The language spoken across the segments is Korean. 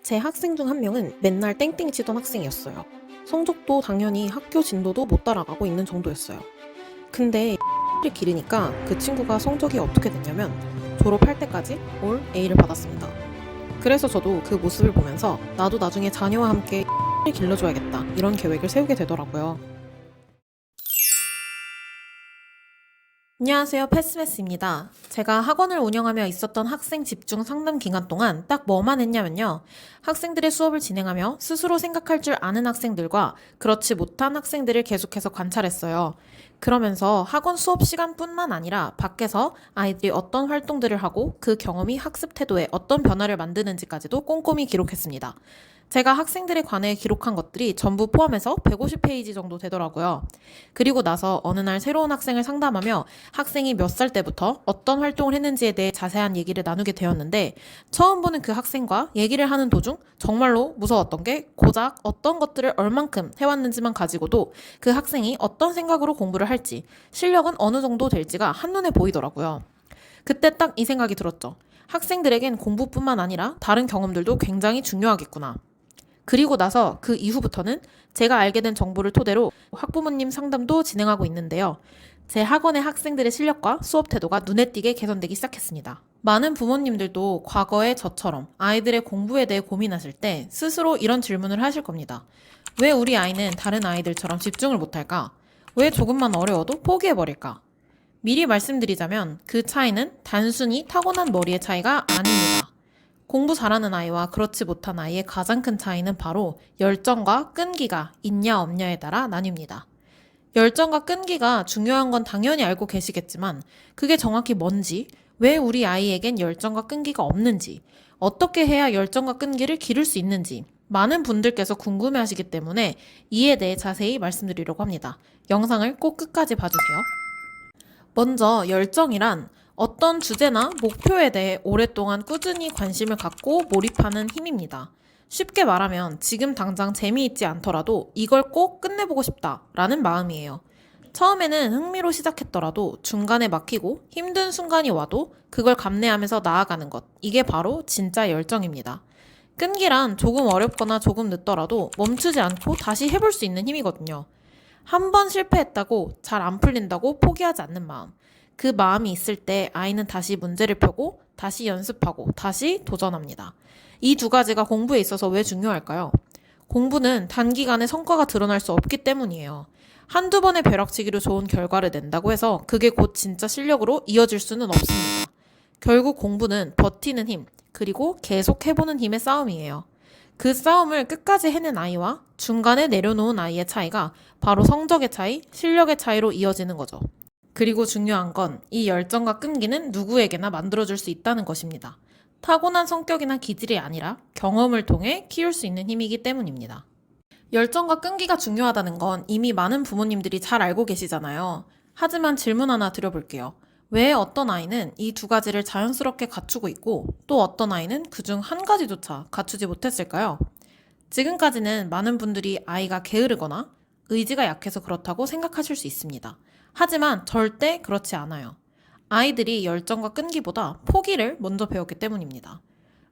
제 학생 중 한 명은 맨날 땡땡 치던 학생이었어요. 성적도 당연히 학교 진도도 못 따라가고 있는 정도였어요. 근데 를 기르니까 그 친구가 성적이 어떻게 됐냐면 졸업할 때까지 올 A를 받았습니다. 그래서 저도 그 모습을 보면서 나도 나중에 자녀와 함께 를 길러줘야겠다 이런 계획을 세우게 되더라고요. 안녕하세요. 패스메스입니다. 제가 학원을 운영하며 있었던 학생 집중 상담 기간 동안 딱 뭐만 했냐면요. 학생들의 수업을 진행하며 스스로 생각할 줄 아는 학생들과 그렇지 못한 학생들을 계속해서 관찰했어요. 그러면서 학원 수업 시간뿐만 아니라 밖에서 아이들이 어떤 활동들을 하고 그 경험이 학습 태도에 어떤 변화를 만드는지까지도 꼼꼼히 기록했습니다. 제가 학생들에 관해 기록한 것들이 전부 포함해서 150페이지 정도 되더라고요. 그리고 나서 어느 날 새로운 학생을 상담하며 학생이 몇 살 때부터 어떤 활동을 했는지에 대해 자세한 얘기를 나누게 되었는데 처음 보는 그 학생과 얘기를 하는 도중 정말로 무서웠던 게 고작 어떤 것들을 얼만큼 해왔는지만 가지고도 그 학생이 어떤 생각으로 공부를 할지 실력은 어느 정도 될지가 한눈에 보이더라고요. 그때 딱 이 생각이 들었죠. 학생들에겐 공부뿐만 아니라 다른 경험들도 굉장히 중요하겠구나. 그리고 나서 그 이후부터는 제가 알게 된 정보를 토대로 학부모님 상담도 진행하고 있는데요. 제 학원의 학생들의 실력과 수업 태도가 눈에 띄게 개선되기 시작했습니다. 많은 부모님들도 과거의 저처럼 아이들의 공부에 대해 고민하실 때 스스로 이런 질문을 하실 겁니다. 왜 우리 아이는 다른 아이들처럼 집중을 못할까? 왜 조금만 어려워도 포기해버릴까? 미리 말씀드리자면 그 차이는 단순히 타고난 머리의 차이가 아닙니다. 공부 잘하는 아이와 그렇지 못한 아이의 가장 큰 차이는 바로 열정과 끈기가 있냐 없냐에 따라 나뉩니다. 열정과 끈기가 중요한 건 당연히 알고 계시겠지만 그게 정확히 뭔지, 왜 우리 아이에겐 열정과 끈기가 없는지, 어떻게 해야 열정과 끈기를 기를 수 있는지 많은 분들께서 궁금해 하시기 때문에 이에 대해 자세히 말씀드리려고 합니다. 영상을 꼭 끝까지 봐주세요. 먼저 열정이란 어떤 주제나 목표에 대해 오랫동안 꾸준히 관심을 갖고 몰입하는 힘입니다. 쉽게 말하면 지금 당장 재미있지 않더라도 이걸 꼭 끝내보고 싶다라는 마음이에요. 처음에는 흥미로 시작했더라도 중간에 막히고 힘든 순간이 와도 그걸 감내하면서 나아가는 것. 이게 바로 진짜 열정입니다. 끈기란 조금 어렵거나 조금 늦더라도 멈추지 않고 다시 해볼 수 있는 힘이거든요. 한 번 실패했다고 잘 안 풀린다고 포기하지 않는 마음. 그 마음이 있을 때 아이는 다시 문제를 펴고 다시 연습하고 다시 도전합니다. 이 두 가지가 공부에 있어서 왜 중요할까요? 공부는 단기간에 성과가 드러날 수 없기 때문이에요. 한두 번의 벼락치기로 좋은 결과를 낸다고 해서 그게 곧 진짜 실력으로 이어질 수는 없습니다. 결국 공부는 버티는 힘, 그리고 계속 해보는 힘의 싸움이에요. 그 싸움을 끝까지 해낸 아이와 중간에 내려놓은 아이의 차이가 바로 성적의 차이, 실력의 차이로 이어지는 거죠. 그리고 중요한 건 이 열정과 끈기는 누구에게나 만들어줄 수 있다는 것입니다. 타고난 성격이나 기질이 아니라 경험을 통해 키울 수 있는 힘이기 때문입니다. 열정과 끈기가 중요하다는 건 이미 많은 부모님들이 잘 알고 계시잖아요. 하지만 질문 하나 드려볼게요. 왜 어떤 아이는 이 두 가지를 자연스럽게 갖추고 있고 또 어떤 아이는 그중 한 가지조차 갖추지 못했을까요? 지금까지는 많은 분들이 아이가 게으르거나 의지가 약해서 그렇다고 생각하실 수 있습니다. 하지만 절대 그렇지 않아요. 아이들이 열정과 끈기보다 포기를 먼저 배웠기 때문입니다.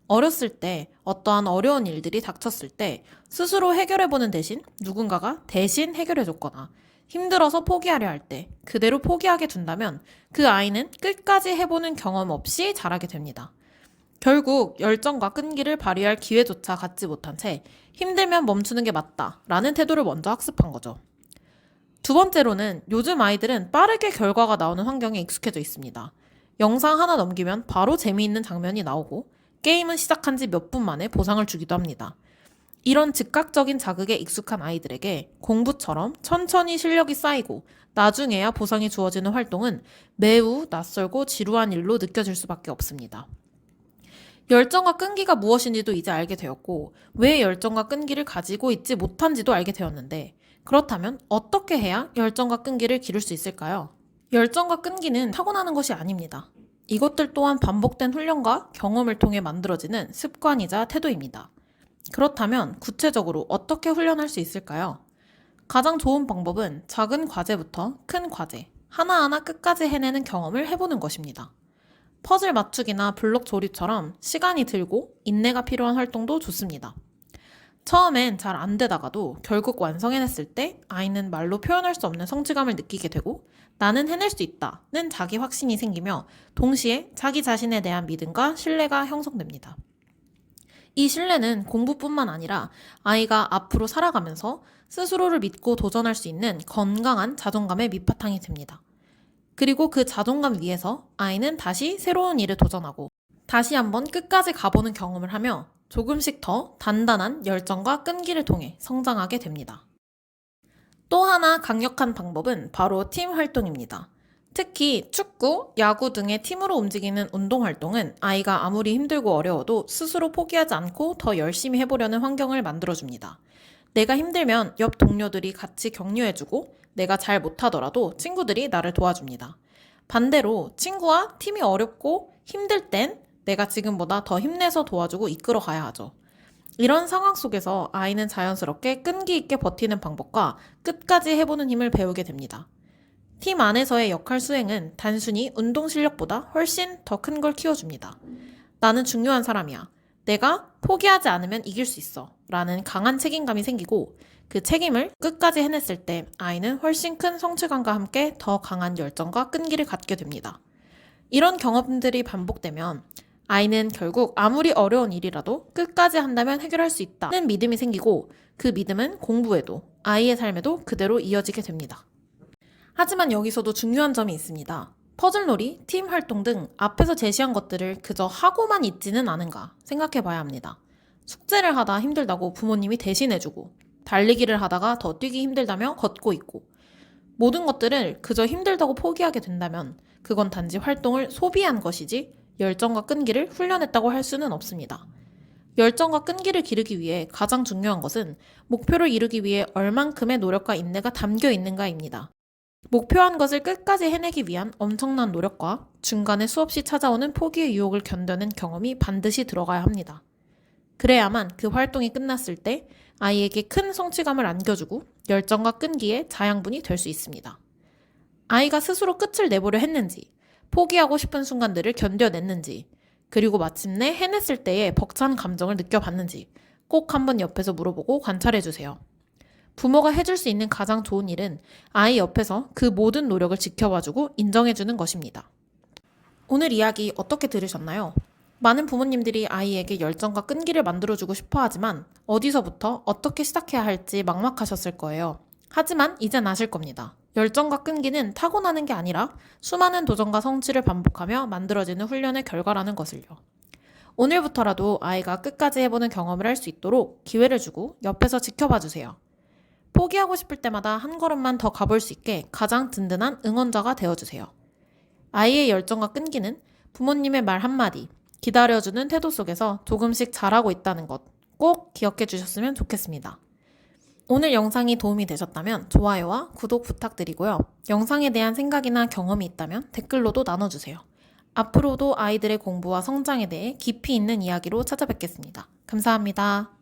어렸을 때 어떠한 어려운 일들이 닥쳤을 때 스스로 해결해보는 대신 누군가가 대신 해결해줬거나 힘들어서 포기하려 할 때 그대로 포기하게 둔다면 그 아이는 끝까지 해보는 경험 없이 자라게 됩니다. 결국 열정과 끈기를 발휘할 기회조차 갖지 못한 채 힘들면 멈추는 게 맞다라는 태도를 먼저 학습한 거죠. 두 번째로는 요즘 아이들은 빠르게 결과가 나오는 환경에 익숙해져 있습니다. 영상 하나 넘기면 바로 재미있는 장면이 나오고 게임은 시작한 지 몇 분 만에 보상을 주기도 합니다. 이런 즉각적인 자극에 익숙한 아이들에게 공부처럼 천천히 실력이 쌓이고 나중에야 보상이 주어지는 활동은 매우 낯설고 지루한 일로 느껴질 수밖에 없습니다. 열정과 끈기가 무엇인지도 이제 알게 되었고, 왜 열정과 끈기를 가지고 있지 못한지도 알게 되었는데, 그렇다면 어떻게 해야 열정과 끈기를 기를 수 있을까요? 열정과 끈기는 타고나는 것이 아닙니다. 이것들 또한 반복된 훈련과 경험을 통해 만들어지는 습관이자 태도입니다. 그렇다면 구체적으로 어떻게 훈련할 수 있을까요? 가장 좋은 방법은 작은 과제부터 큰 과제, 하나하나 끝까지 해내는 경험을 해보는 것입니다. 퍼즐 맞추기나 블록 조립처럼 시간이 들고 인내가 필요한 활동도 좋습니다. 처음엔 잘 안 되다가도 결국 완성해냈을 때 아이는 말로 표현할 수 없는 성취감을 느끼게 되고 나는 해낼 수 있다는 자기 확신이 생기며 동시에 자기 자신에 대한 믿음과 신뢰가 형성됩니다. 이 신뢰는 공부뿐만 아니라 아이가 앞으로 살아가면서 스스로를 믿고 도전할 수 있는 건강한 자존감의 밑바탕이 됩니다. 그리고 그 자존감 위에서 아이는 다시 새로운 일에 도전하고 다시 한번 끝까지 가보는 경험을 하며 조금씩 더 단단한 열정과 끈기를 통해 성장하게 됩니다. 또 하나 강력한 방법은 바로 팀 활동입니다. 특히 축구, 야구 등의 팀으로 움직이는 운동 활동은 아이가 아무리 힘들고 어려워도 스스로 포기하지 않고 더 열심히 해보려는 환경을 만들어줍니다. 내가 힘들면 옆 동료들이 같이 격려해주고 내가 잘 못하더라도 친구들이 나를 도와줍니다. 반대로 친구와 팀이 어렵고 힘들 땐 내가 지금보다 더 힘내서 도와주고 이끌어 가야 하죠. 이런 상황 속에서 아이는 자연스럽게 끈기 있게 버티는 방법과 끝까지 해보는 힘을 배우게 됩니다. 팀 안에서의 역할 수행은 단순히 운동 실력보다 훨씬 더 큰 걸 키워줍니다. 나는 중요한 사람이야. 내가 포기하지 않으면 이길 수 있어. 라는 강한 책임감이 생기고 그 책임을 끝까지 해냈을 때 아이는 훨씬 큰 성취감과 함께 더 강한 열정과 끈기를 갖게 됩니다. 이런 경험들이 반복되면 아이는 결국 아무리 어려운 일이라도 끝까지 한다면 해결할 수 있다는 믿음이 생기고 그 믿음은 공부에도 아이의 삶에도 그대로 이어지게 됩니다. 하지만 여기서도 중요한 점이 있습니다. 퍼즐놀이, 팀 활동 등 앞에서 제시한 것들을 그저 하고만 있지는 않은가 생각해 봐야 합니다. 숙제를 하다 힘들다고 부모님이 대신해주고 달리기를 하다가 더 뛰기 힘들다며 걷고 있고 모든 것들을 그저 힘들다고 포기하게 된다면 그건 단지 활동을 소비한 것이지 열정과 끈기를 훈련했다고 할 수는 없습니다. 열정과 끈기를 기르기 위해 가장 중요한 것은 목표를 이루기 위해 얼만큼의 노력과 인내가 담겨 있는가입니다. 목표한 것을 끝까지 해내기 위한 엄청난 노력과 중간에 수없이 찾아오는 포기의 유혹을 견뎌낸 경험이 반드시 들어가야 합니다. 그래야만 그 활동이 끝났을 때 아이에게 큰 성취감을 안겨주고 열정과 끈기의 자양분이 될 수 있습니다. 아이가 스스로 끝을 내보려 했는지, 포기하고 싶은 순간들을 견뎌냈는지, 그리고 마침내 해냈을 때의 벅찬 감정을 느껴봤는지 꼭 한번 옆에서 물어보고 관찰해주세요. 부모가 해줄 수 있는 가장 좋은 일은 아이 옆에서 그 모든 노력을 지켜봐주고 인정해주는 것입니다. 오늘 이야기 어떻게 들으셨나요? 많은 부모님들이 아이에게 열정과 끈기를 만들어주고 싶어 하지만 어디서부터 어떻게 시작해야 할지 막막하셨을 거예요. 하지만 이젠 아실 겁니다. 열정과 끈기는 타고나는 게 아니라 수많은 도전과 성취를 반복하며 만들어지는 훈련의 결과라는 것을요. 오늘부터라도 아이가 끝까지 해보는 경험을 할 수 있도록 기회를 주고 옆에서 지켜봐 주세요. 포기하고 싶을 때마다 한 걸음만 더 가볼 수 있게 가장 든든한 응원자가 되어주세요. 아이의 열정과 끈기는 부모님의 말 한마디, 기다려주는 태도 속에서 조금씩 자라고 있다는 것 꼭 기억해 주셨으면 좋겠습니다. 오늘 영상이 도움이 되셨다면 좋아요와 구독 부탁드리고요. 영상에 대한 생각이나 경험이 있다면 댓글로도 나눠주세요. 앞으로도 아이들의 공부와 성장에 대해 깊이 있는 이야기로 찾아뵙겠습니다. 감사합니다.